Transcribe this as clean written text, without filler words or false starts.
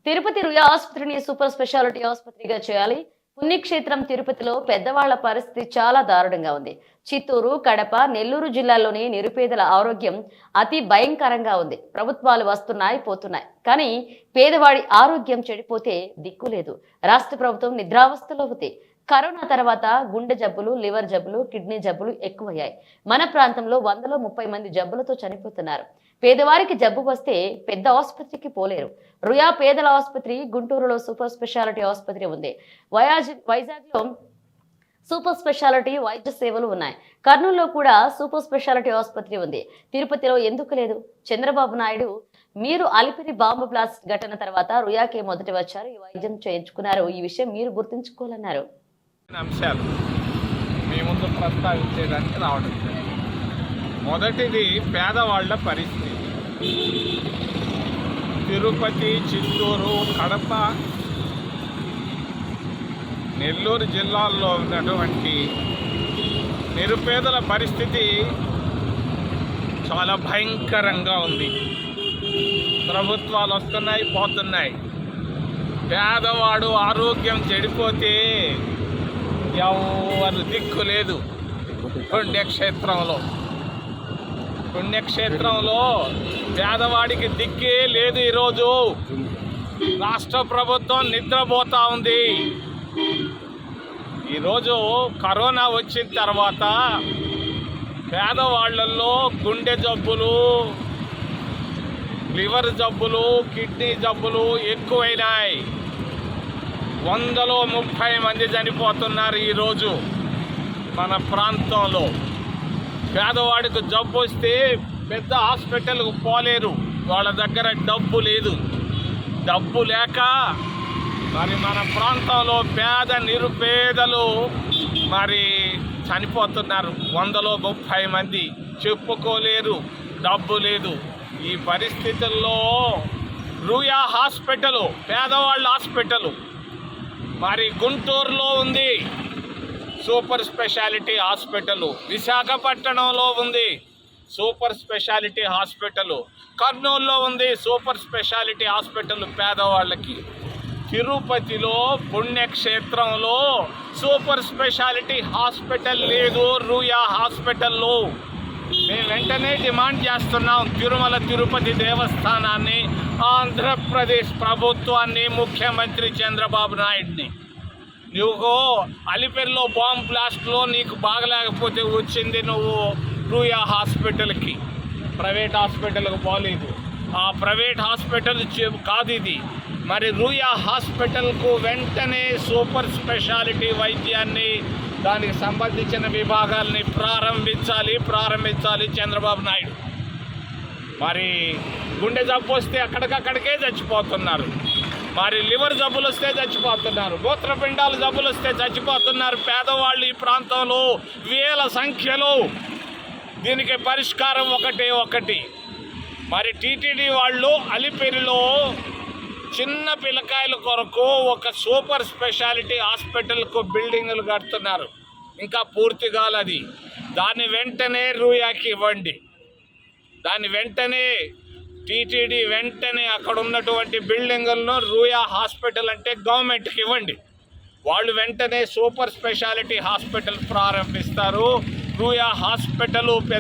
తిరుపతి రుయా ఆసుపత్రిని super speciality ఆసుపత్రిగా చేయాలి. పుణ్యక్షేత్రం తిరుపతిలో పెద్దవాళ్ల పరిస్థితి చాలా దారుణంగా ఉంది. చిత్తూరు, కడప, నెల్లూరు జిల్లాల్లోని నిరుపేదల ఆరోగ్యం అతి భయంకరంగా ఉంది. ప్రభుత్వాలు వస్తున్నాయి, పోతున్నాయి, కానీ పేదవాడి ఆరోగ్యం చెడిపోతే దిక్కులేదు. రాష్ట్ర ప్రభుత్వం నిద్రావస్థలో ఉంది. కరోనా తర్వాత గుండె జబ్బులు, లివర్ జబ్బులు, కిడ్నీ జబ్బులు ఎక్కువయ్యాయి. మన ప్రాంతంలో 130 మంది జబ్బులతో చనిపోతున్నారు. పేదవారికి జబ్బు వస్తే పెద్ద ఆసుపత్రికి పోలేరు. రుయా పేదల ఆసుపత్రి, గుంటూరులో సూపర్ స్పెషాలిటీ ఆసుపత్రి ఉంది. వైజాగ్లో సూపర్ స్పెషాలిటీ వైద్య సేవలు ఉన్నాయి. కర్నూలులో కూడా సూపర్ స్పెషాలిటీ ఆసుపత్రి ఉంది. తిరుపతిలో ఎందుకు లేదు? చంద్రబాబు నాయుడు మీరు అలిపిరి బాంబు బ్లాస్ట్ ఘటన తర్వాత రుయాకే మొదటి వచ్చారు, ఈ వైద్యం చేయించుకున్నారు. ఈ విషయం మీరు గుర్తుంచుకోవాలన్నారు. అంశాలు మీ ముందు ప్రస్తావించేదానికి రావడం. మొదటిది పేదవాళ్ల పరిస్థితి. తిరుపతి, చిత్తూరు, కడప, నెల్లూరు జిల్లాల్లో ఉన్నటువంటి నిరుపేదల పరిస్థితి చాలా భయంకరంగా ఉంది. ప్రభుత్వాలు వస్తున్నాయి, పోతున్నాయి. పేదవాడు ఆరోగ్యం చెడిపోతే ఎవరు దిక్కు లేదు. పుణ్యక్షేత్రంలో పేదవాడికి దిక్కే లేదు. ఈరోజు రాష్ట్ర ప్రభుత్వం నిద్రపోతూ ఉంది. ఈరోజు కరోనా వచ్చిన తర్వాత పేదవాళ్లలో గుండె జబ్బులు, లివర్ జబ్బులు, కిడ్నీ జబ్బులు ఎక్కువైనాయి. 130 మంది చనిపోతున్నారు ఈరోజు మన ప్రాంతంలో. పేదవాడికి జబ్బు వస్తే పెద్ద హాస్పిటల్కు పోలేరు, వాళ్ళ దగ్గర డబ్బు లేదు. డబ్బు లేక మరి మన ప్రాంతంలో పేద నిరుపేదలు మరి చనిపోతున్నారు. 130 మంది చెప్పుకోలేరు, డబ్బు లేదు. ఈ పరిస్థితుల్లో రుయా హాస్పిటల్, పేదవాళ్ళ హాస్పిటల్ మరి గుంటూరులో ఉంది సూపర్ స్పెషాలిటీ హాస్పిటల్, విశాఖపట్నంలో ఉంది సూపర్ స్పెషాలిటీ హాస్పిటల్, కర్నూలులో ఉంది సూపర్ స్పెషాలిటీ హాస్పిటల్ పేదవాళ్ళకి. తిరుపతిలో పుణ్యక్షేత్రంలో సూపర్ స్పెషాలిటీ హాస్పిటల్ లేదు, రుయా హాస్పిటల్లో. మేము వెంటనే డిమాండ్ చేస్తున్నాం తిరుమల తిరుపతి దేవస్థానాన్ని, ఆంధ్రప్రదేశ్ ప్రభుత్వాన్ని, ముఖ్యమంత్రి చంద్రబాబు నాయుడిని. నువ్వు అలిపిరిలో బాంబ్ బ్లాస్ట్లో నీకు బాగలేకపోతే వచ్చింది నువ్వు రుయా హాస్పిటల్కి, ప్రైవేట్ హాస్పిటల్కి పోలేదు. ఆ ప్రైవేట్ హాస్పిటల్ కాదు ఇది. మరి రుయా హాస్పిటల్కు వెంటనే సూపర్ స్పెషాలిటీ వైద్యాన్ని, దానికి సంబంధించిన విభాగాల్ని ప్రారంభించాలి చంద్రబాబు నాయుడు. మరి గుండె జబ్బు వస్తే అక్కడికక్కడికే చచ్చిపోతున్నారు. మరి లివర్ జబ్బులు వస్తే చచ్చిపోతున్నారు, మూత్రపిండాలు జబ్బులు వస్తే చచ్చిపోతున్నారు పేదవాళ్ళు ఈ ప్రాంతంలో వేల సంఖ్యలో. దీనికి పరిష్కారం ఒకటి. మరి టీటీడీ వాళ్ళు అలిపిరిలో చిన్న పిల్లకాయల కొరకు ఒక సూపర్ స్పెషాలిటీ హాస్పిటల్కు బిల్డింగులు కడుతున్నారు, ఇంకా పూర్తి కాలది. దాన్ని వెంటనే రుయాకి ఇవ్వండి. దాన్ని వెంటనే టీటీడీ వెంటనే అక్కడ ఉన్నటువంటి బిల్డింగులను రుయా హాస్పిటల్ అంటే గవర్నమెంట్కి ఇవ్వండి. వాళ్ళు వెంటనే సూపర్ స్పెషాలిటీ హాస్పిటల్ ప్రారంభిస్తారు. రుయా హాస్పిటల్